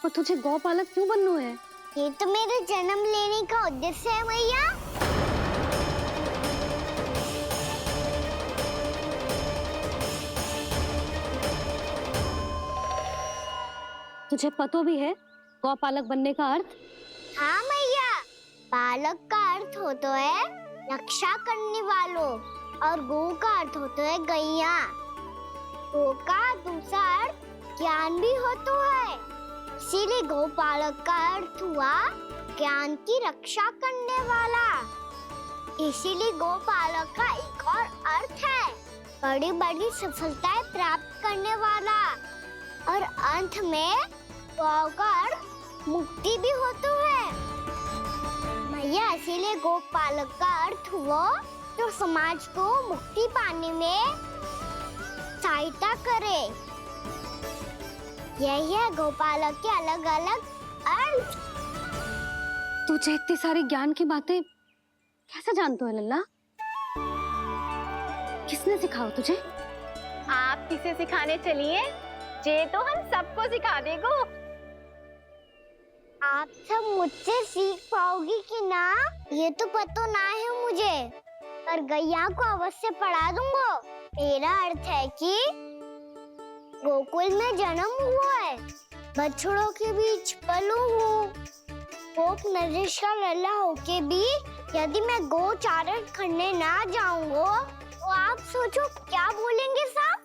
और तुझे गौपालक क्यों बनना है? ये तो मेरे जन्म लेने का उद्देश्य है मैया। तुझे पता भी है गौपालक बनने का अर्थ? हाँ मैया, पालक का अर्थ होता है रक्षा करने वालों और गौ का अर्थ होता है गैया। गौ का दूसरा अर्थ ज्ञान भी होता है, इसीलिए गौपालक का अर्थ हुआ ज्ञान की रक्षा करने वाला। इसीलिए गौपालक का एक और अर्थ है बड़ी बड़ी सफलताएं प्राप्त करने वाला, और अंत में गौ का अर्थ मुक्ति भी होता है मैया। इसीलिए गौपालक का अर्थ हुआ जो समाज को मुक्ति पाने में सहायता करे। यही है गौपालक के अलग अलग अर्थ। तुझे इतनी सारी ज्ञान की बातें कैसे जानते हो लल्ला? किसने सिखाओ तुझे? आप किसे सिखाने चलिए, जे तो हम सबको सिखा देगो। आप सब मुझसे सीख पाओगी कि ना ये तो पता ना है मुझे, पर गैया को अवश्य पढ़ा दूंगा। मेरा अर्थ है कि गोकुल में जन्म हुआ है, बछड़ों के बीच पलू हूँ, गोप नरेश का लल्ला होके भी यदि मैं गौ चारण करने ना जाऊंगा तो आप सोचो क्या बोलेंगे साहब?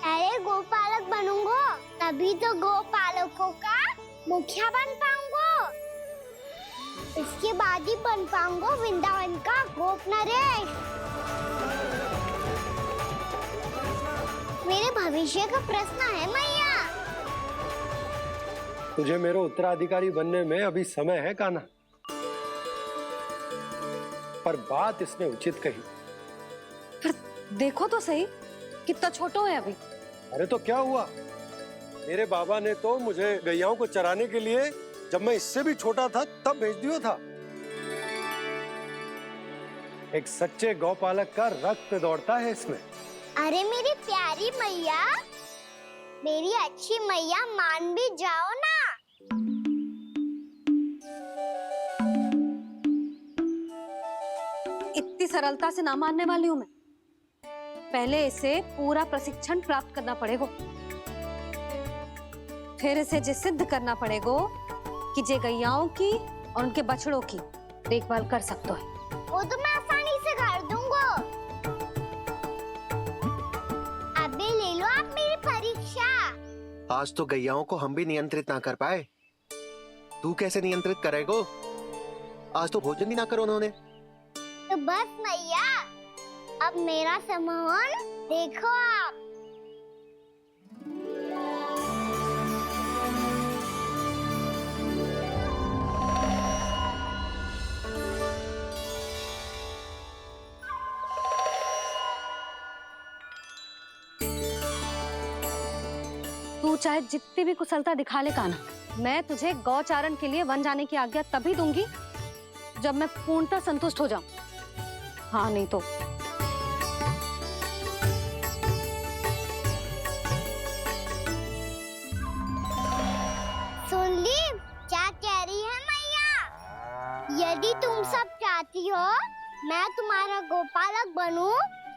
अरे गोपालक बनूंगा तभी तो गोपालकों का मुखिया बन पाऊंगा, इसके बाद ही बन पाऊंगा वृंदावन का गोप नरेश। मेरे भविष्य का प्रश्न है मैया। तुझे मेरा उत्तराधिकारी बनने में अभी समय है कान्हा, पर बात इसने उचित कही। पर देखो तो सही कितना छोटा है अभी। अरे तो क्या हुआ, मेरे बाबा ने तो मुझे गैयाओं को चराने के लिए जब मैं इससे भी छोटा था तब भेज दिया था। एक सच्चे गौपालक का रक्त दौड़ता है इसमें। अरे मेरी प्यारी मैया, मेरी अच्छी मैया, मान भी जाओ ना। इतनी सरलता से ना मानने वाली हूँ मैं। पहले इसे पूरा प्रशिक्षण प्राप्त करना पड़ेगा, फिर इसे ये सिद्ध करना पड़ेगा कि जे गैयाओं की और उनके बछड़ों की देखभाल कर सकते हैं। वो तो मैं आसानी से कर दूंगा। अबे ले लो आप मेरी परीक्षा। आज तो गैयाओं को हम भी नियंत्रित ना कर पाए, तू कैसे नियंत्रित करेगो? आज तो भोजन भी ना करो उन्होंने। तो बस मैया, अब मेरा सम्मान देखो आप। तू चाहे जितनी भी कुशलता दिखा ले कान्हा, मैं तुझे गौचारण के लिए वन जाने की आज्ञा तभी दूंगी जब मैं पूर्णतः संतुष्ट हो जाऊं। हाँ नहीं तो सुन ली क्या कह रही है मैया? यदि तुम सब चाहती हो मैं तुम्हारा गोपालक बनूं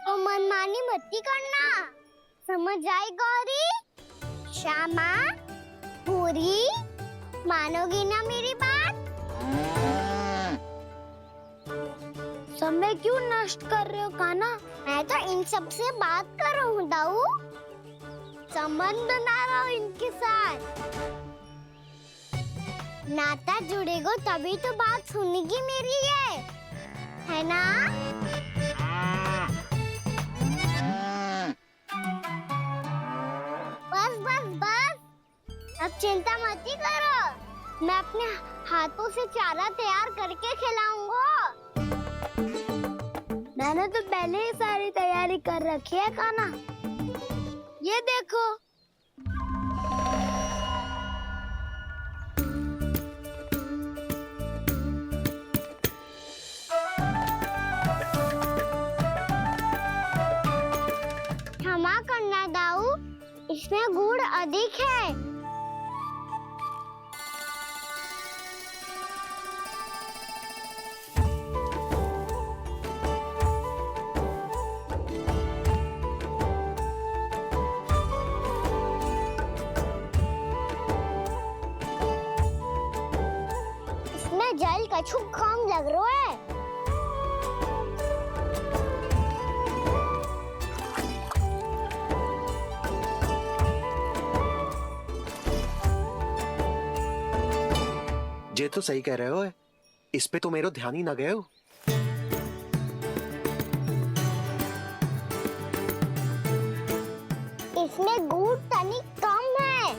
तो मनमानी मत करना, समझ आई गौरी? श्यामा, पूरी, मानोगी ना मेरी बात? समय क्यों नष्ट कर रहे हो कान्हा? मैं तो इन सब से बात कर रहा हूँ दाऊ, संबंध बना रहा हूँ इनके साथ। नाता जुड़ेगा तभी तो बात सुनेगी मेरी, ये है ना? बस बस बस, अब चिंता मत ही करो, मैं अपने हाथों से चारा तैयार करके खिलाऊंगा। मैंने तो पहले ही सारी तैयारी कर रखी है कान्हा, ये देखो। इसमें गुड़ अधिक है। इसमें जल कछु कम लग रहा है। ये तो सही कह रहे हो, इस पे तो मेरा ध्यान ही ना गए हो। इसमें गुड़ तनिक कम है।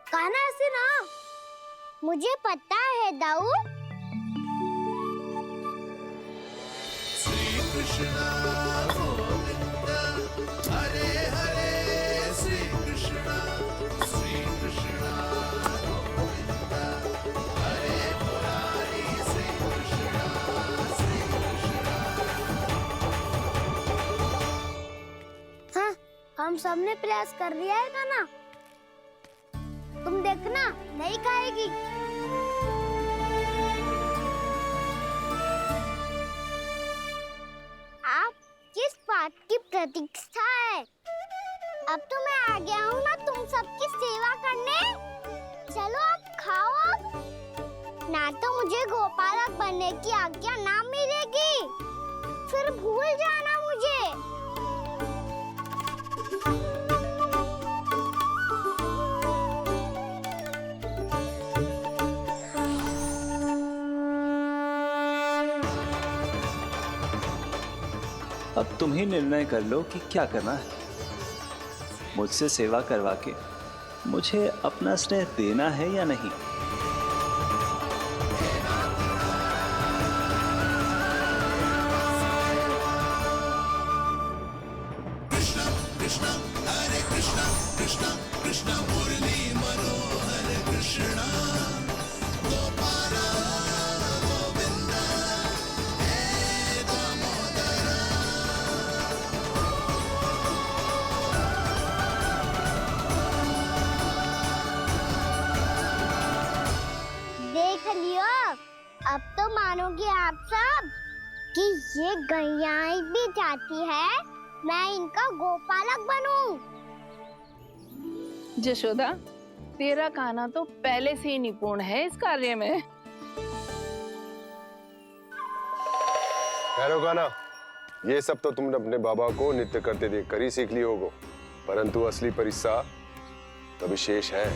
कहना ऐसे ना। मुझे पता है दाऊ। हाँ, हम सबने प्रयास कर लिया है गाना। तुम देखना नहीं खाएगी। आप किस बात की प्रतीक्षा है? अब तो मैं आ गया हूँ ना तुम सबकी सेवा करने। चलो अब खाओ अब। ना तो मुझे गोपालक बनने की आज्ञा ना मिलेगी, फिर भूल जाना मुझे। अब तुम ही निर्णय कर लो कि क्या करना है। मुझसे सेवा करवा के मुझे अपना स्नेह देना है या नहीं। देख लियो, अब तो मानोगे आप सब कि ये गैयाएं भी चाहती है मैं इनका गोपालक बनूं। जशोदा, तेरा कान्हा तो पहले से ही निपुण है इस कार्य में। खैर होगा ना, ये सब तो तुमने अपने बाबा को नृत्य करते देखकर ही सीख ली होगो, परंतु असली परिस्सा तो विशेष है।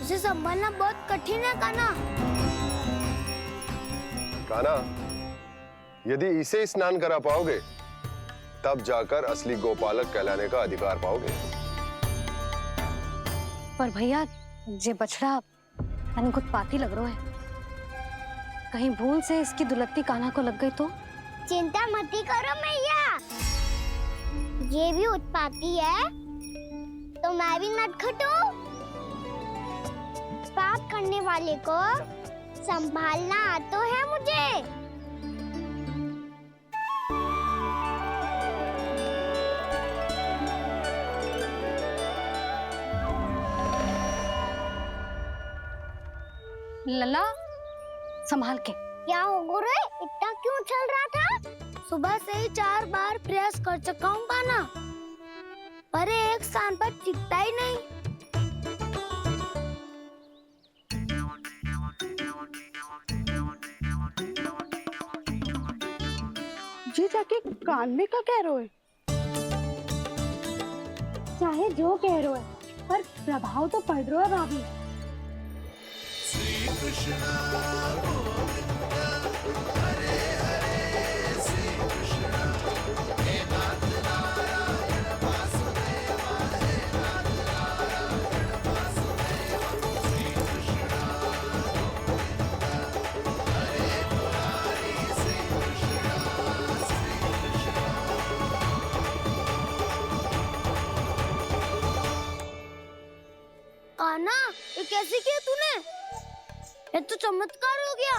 उसे संभालना बहुत कठिन है कान्हा। कान्हा, यदि इसे स्नान करा पाओगे तब जाकर असली गोपालक कहलाने का अधिकार पाओगे। पर भैया, ये बछड़ा तनिक उत्पाती लग रहा है। कहीं भूल से इसकी दुलत्ती कान्हा को लग गई तो? चिंता मत करो मैया, ये भी उत्पाती है तो मैं भी नटखट हूँ। पाप करने वाले को संभालना आता है मुझे। लला, संभाल के। क्या हो गुरु, इतना क्यों चल रहा था? सुबह से ही 4 बार प्रयास कर चुका हूँ कान्हा, पर एक स्थान पर टिकता ही नहीं। जी जाके कान में का कह रहे हो? चाहे जो कह रहे हो, पर प्रभाव तो पड़ रहा है भाभी। कान्हा, ये कैसे किया तूने? ये तो चमत्कार हो गया।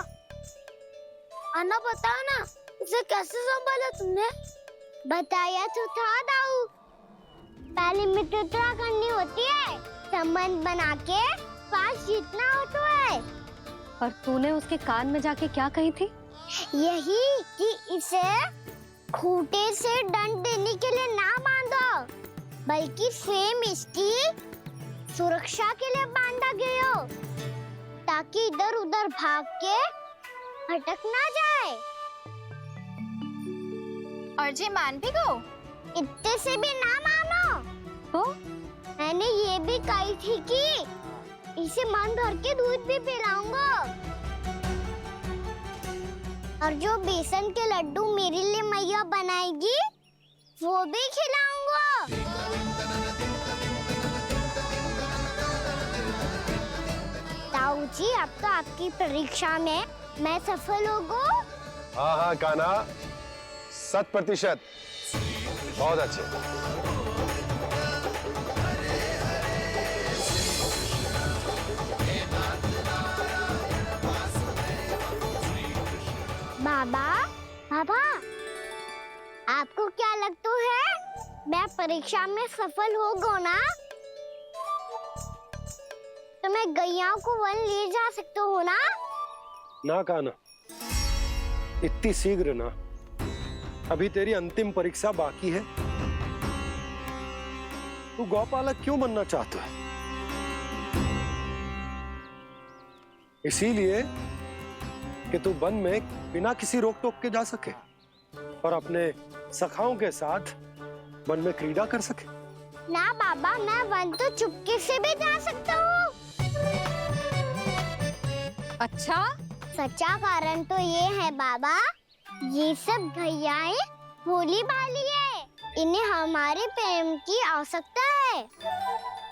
आना बताओ ना, इसे कैसे संभाला तुमने? बताया तो था दाऊ, पहले मित्रता करनी होती है, संबंध बना के पास जीतना होता है। और तूने उसके कान में जाके क्या कही थी? यही कि इसे खूंटे से दंड देने के लिए ना बांधो, बल्कि स्वयं इसकी सुरक्षा के लिए बांधा गया हो, ताकि इधर उधर भाग के भटक ना जाए। और जी मान भी गो? इतने से भी ना मानो। तो मैंने ये भी कही थी कि इसे मन भर के दूध भी पिलाऊंगा, और जो बेसन के लड्डू मेरे लिए मैया बनाएगी वो भी खिलाऊंगा। ताऊ जी, अब तो आपकी परीक्षा में मैं सफल होगा। हाँ हाँ कान्हा, 100%। बहुत अच्छे। बाबा, बाबा, आपको क्या लगता है मैं परीक्षा में सफल होगा ना? तो मैं गैयाओं को वन ले जा सकता हूँ ना? ना कान्हा, इतनी शीघ्र ना, अभी तेरी अंतिम परीक्षा बाकी है। तू गौपालक क्यों बनना चाहता है? इसीलिए कि तू वन में बिना किसी रोक टोक के जा सके और अपने सखाओं के साथ वन में क्रीड़ा कर सके। ना बाबा, मैं वन तो चुपके से भी जा सकता हूँ। अच्छा, सच्चा कारण तो ये है बाबा, ये सब गैयाएं भोली भाली है, इन्हें हमारे प्रेम की आवश्यकता है,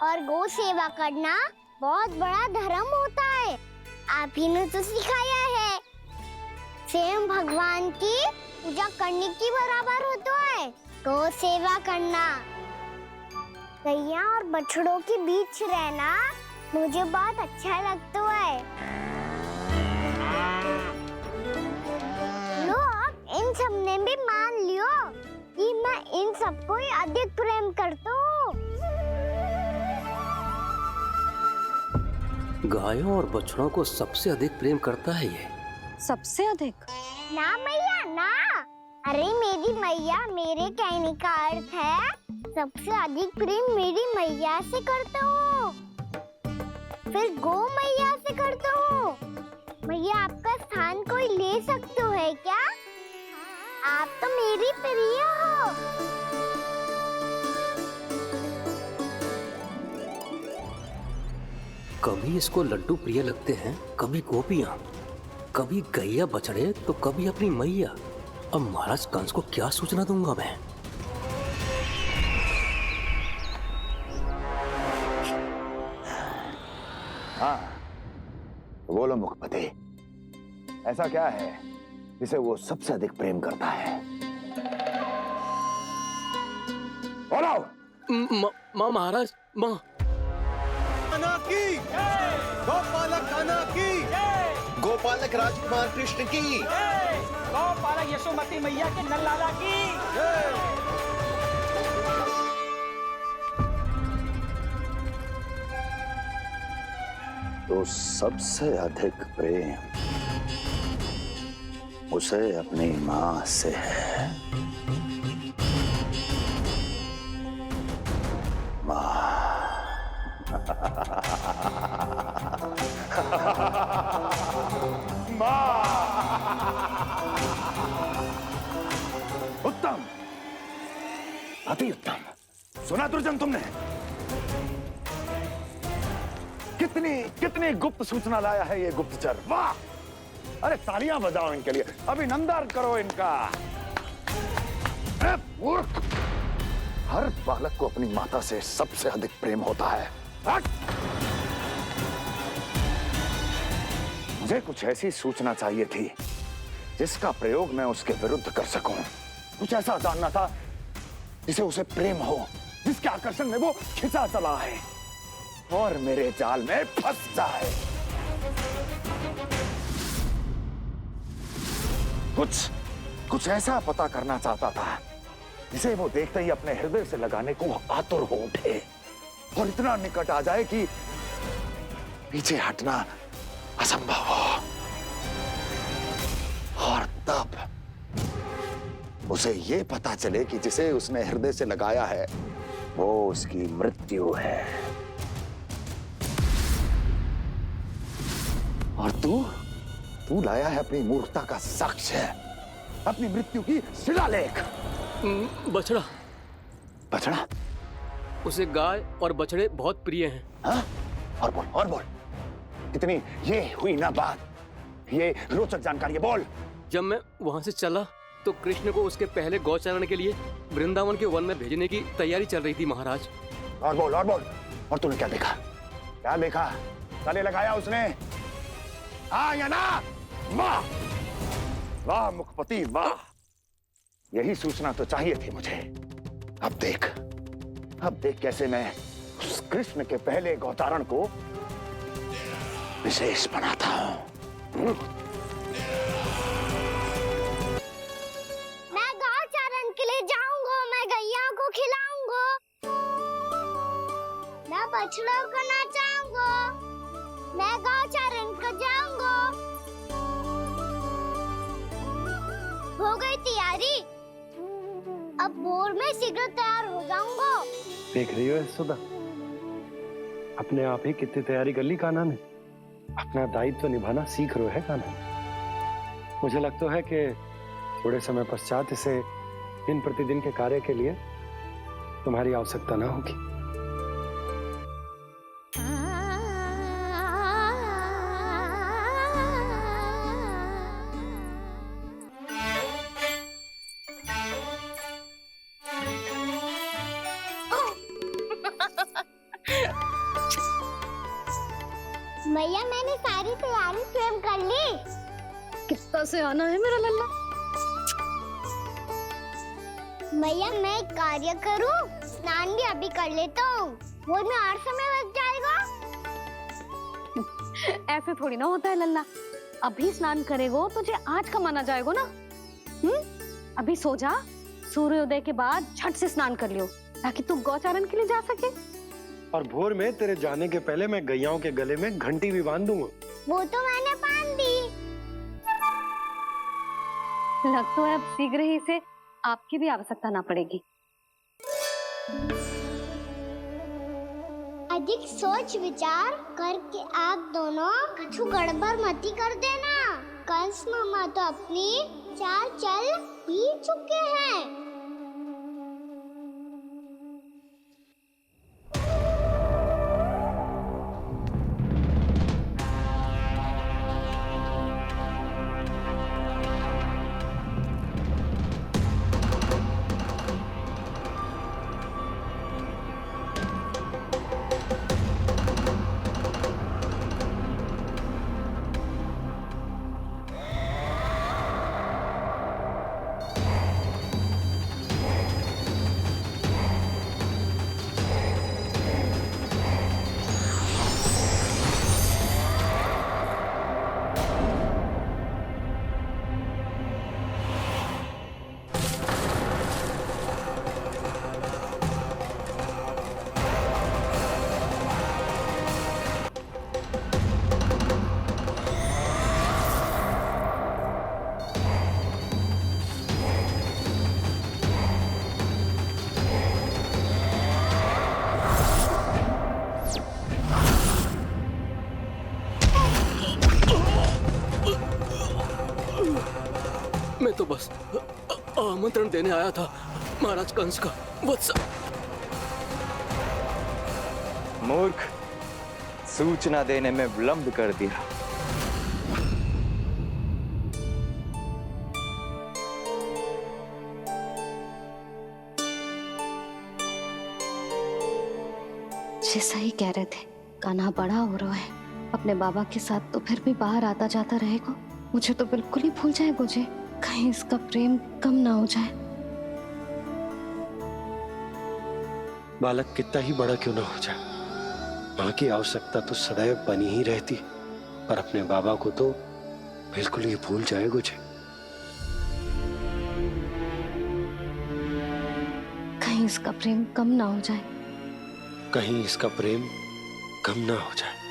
और गौ सेवा करना बहुत बड़ा धर्म होता है। आप ही ने तो सिखाया है, स्वयं भगवान की पूजा करने की बराबर होता है गौ सेवा करना। गैया और बछड़ों के बीच रहना मुझे बहुत अच्छा लगता है। लो, अब इन सब ने भी मान लियो कि मैं इन सबको ही अधिक प्रेम करता हूँ। गायों और बछड़ों को सबसे अधिक प्रेम करता है ये। सबसे अधिक? ना मैया ना, अरे मेरी मैया, मेरे कहने का अर्थ है सबसे अधिक प्रेम मेरी मैया से करता हूँ, फिर गौ मैया से करता हूँ। मैया, आपका स्थान कोई ले सकते है क्या? आप तो मेरी प्रिय हो। कभी इसको लड्डू प्रिय लगते हैं, कभी गोपियां, कभी गैया बछड़े, तो कभी अपनी मैया। अब महाराज कंस को क्या सूचना दूंगा मैं? हाँ, बोलो मुखपति, ऐसा क्या है जिसे वो सबसे अधिक प्रेम करता है? बोलो। महाराज, माँ कान्हा की, गौपालक कान्हा की, गोपालक राजकुमार कृष्ण की, गौपालक यशोमती मैया के नललाला की। तो सबसे अधिक प्रेम उसे अपनी माँ से है। माँ। उत्तम, अति उत्तम। सुना दुर्जन तुमने? कितनी कितनी गुप्त सूचना लाया है ये गुप्तचर। वाह! अरे तालियां बजाओ इनके लिए, अभिनंदन करो इनका। मूर्ख! हर बालक को अपनी माता से सबसे अधिक प्रेम होता है। मुझे कुछ ऐसी सूचना चाहिए थी जिसका प्रयोग मैं उसके विरुद्ध कर सकूं। कुछ ऐसा जानना था जिसे उसे प्रेम हो, जिसके आकर्षण में वो खिंचा चला है और मेरे जाल में फंस जाए। कुछ ऐसा पता करना चाहता था जिसे वो देखते ही अपने हृदय से लगाने को आतुर हो उठे और इतना निकट आ जाए कि पीछे हटना असंभव हो। और तब उसे ये पता चले कि जिसे उसने हृदय से लगाया है वो उसकी मृत्यु है। और तू लाया है अपनी मूर्खता का साक्ष्य, अपनी मृत्यु की शिलालेख। बछड़ा। बछड़ा? उसे गाय और बछड़े बहुत प्रिय हैं। हाँ? और बोल। इतनी ये हुई ना बात, ये रोचक जानकारी है, बोल। जब मैं वहां से चला तो कृष्ण को उसके पहले गौचारण के लिए वृंदावन के वन में भेजने की तैयारी चल रही थी महाराज। और बोल। और तूने क्या देखा? क्या देखा? गले लगाया उसने? हाँ या ना? वाह वाह मुखपति वाह, यही सूचना तो चाहिए थी मुझे। अब देख कैसे मैं उस कृष्ण के पहले गौतारण को विशेष बनाता हूं। मैं गौचारण के लिए जाऊंगा, मैं गैया को खिलाऊंगा, मैं बछड़ों को नचाऊंगा, मैं गौचारण को जाऊंगा। हो गई तैयारी, अब भोर में शीघ्र तैयार हो जाऊंगा। देख रही हो यशोदा, अपने आप ही कितनी तैयारी कर ली कान्हा ने। अपना दायित्व निभाना सीख रहे है कान्हा। मुझे लगता है कि थोड़े समय पश्चात इसे दिन प्रतिदिन के कार्य के लिए तुम्हारी आवश्यकता ना होगी। मैया मैंने सारी तैयारी स्वयं कर ली। कितना से आना है मेरा लल्ला? मैया मैं एक कार्य करूं, स्नान भी अभी कर लेता हूँ, वो में और समय लग जाएगा। ऐसे थोड़ी ना होता है लल्ला, अभी स्नान करेगो तुझे आज का माना जाएगा ना। अभी सो जा, सूर्योदय के बाद झट से स्नान कर लियो ताकि तू गौचारण के लिए जा सके। और भोर में तेरे जाने के पहले मैं गैयाओं के गले में घंटी भी बांध दूंगा। वो तो मैंने बांध दी। लग तो है अब शीघ्र ही से आपकी भी आवश्यकता ना पड़ेगी। अधिक सोच विचार करके आप दोनों कछु गड़बड़ मती कर देना। कंस मामा तो अपनी चाल चल भी चुके हैं। मैं तो बस आमंत्रण देने आया था महाराज कंस का। वत्स मूर्ख, सूचना देने में विलंब कर दिया। जैसा ही कह रहे थे, कान्हा बड़ा हो रहा है, अपने बाबा के साथ तो फिर भी बाहर आता जाता रहेगा। मुझे तो बिल्कुल ही भूल जाए मुझे, कहीं इसका प्रेम कम ना हो जाए। बालक कितना ही बड़ा क्यों ना हो जाए, माँ की आवश्यकता तो सदैव बनी ही रहती। पर अपने बाबा को तो बिल्कुल ही भूल जाए गुजे। कहीं इसका प्रेम कम ना हो जाए, कहीं इसका प्रेम कम ना हो जाए।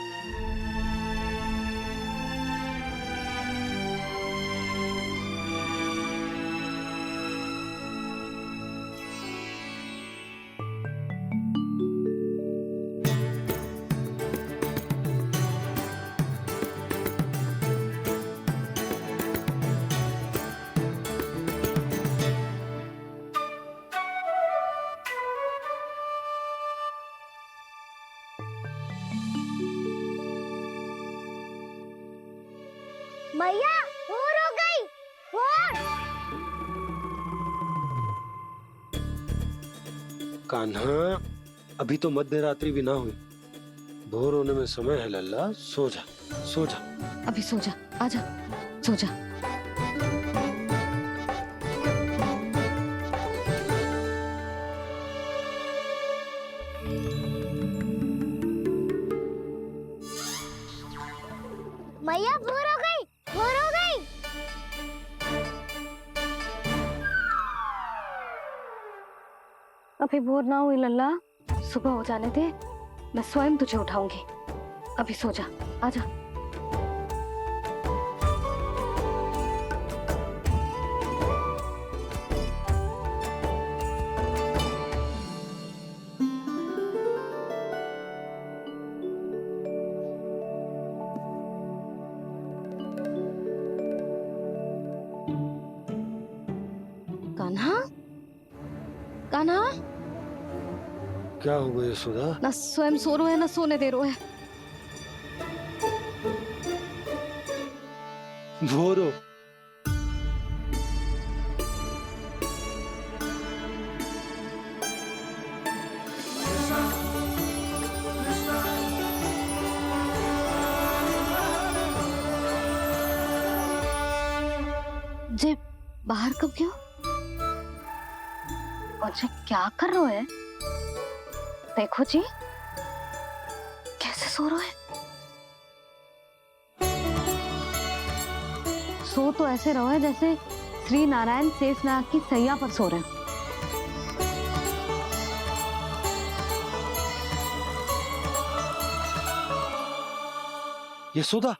मैया भोर हो गई, भोर। कान्हा, अभी तो मध्य रात्रि भी ना हुई। भोर होने में समय है लल्ला, सो जा सो जा। अभी सो जा, आजा सो जा। मैया भोर हो गई, भोर हो गई। अभी भोर ना हुई लल्ला, सुबह हो जाने दे, मैं स्वयं तुझे उठाऊंगी। अभी सो जा, आजा। कान्हा, कान्हा, क्या हो गया यशोदा? ना स्वयं सो रहे है ना सोने दे रहे है। भोर हो। जे बाहर कब क्यों? मुझे क्या कर रहे है? देखो जी, कैसे सो रहे हैं। सो तो ऐसे रहो है जैसे श्री नारायण शेषनाग की सैया पर सो रहे हैं। यशोदा,